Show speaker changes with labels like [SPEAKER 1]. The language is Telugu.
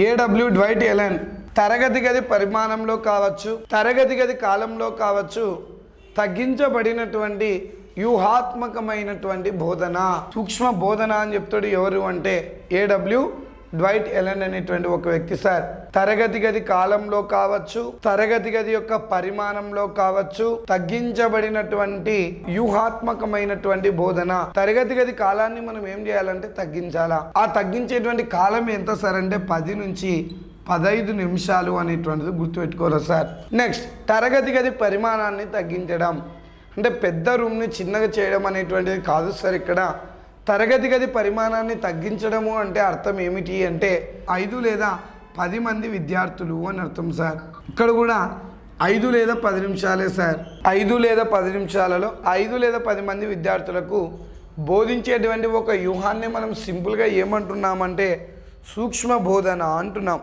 [SPEAKER 1] ఏడబ్ల్యూ డ్వైట్ ఎలెన్ తరగతి గది పరిమాణంలో కావచ్చు, తరగతి గది కాలంలో కావచ్చు తగ్గించబడినటువంటి వ్యూహాత్మకమైనటువంటి బోధన, సూక్ష్మ బోధన అని చెప్తాడు. ఎవరు అంటే ఏడబ్ల్యూ డ్వైట్ ఎలెన్ అనేటువంటి ఒక వ్యక్తి సార్. తరగతి గది కాలంలో కావచ్చు, తరగతి గది యొక్క పరిమాణంలో కావచ్చు తగ్గించబడినటువంటి వ్యూహాత్మకమైనటువంటి బోధన. తరగతి గది కాలాన్ని మనం ఏం చేయాలంటే తగ్గించాలా. ఆ తగ్గించేటువంటి కాలం ఎంత సార్ అంటే 10 నుంచి 15 నిమిషాలు అనేటువంటిది గుర్తుపెట్టుకోవాలి సార్. నెక్స్ట్ తరగతి గది పరిమాణాన్ని తగ్గించడం అంటే పెద్ద రూమ్ని చిన్నగా చేయడం అనేటువంటిది కాదు సార్. ఇక్కడ తరగతి గది పరిమాణాన్ని తగ్గించడము అంటే అర్థం ఏమిటి అంటే 5 లేదా 10 మంది విద్యార్థులు అని అర్థం సార్. ఇక్కడ కూడా 5 లేదా 10 నిమిషాలే సార్. 5 లేదా 10 నిమిషాలలో 5 లేదా 10 మంది విద్యార్థులకు బోధించేటువంటి ఒక వ్యూహాన్ని మనం సింపుల్గా ఏమంటున్నామంటే సూక్ష్మ బోధన అంటున్నాం.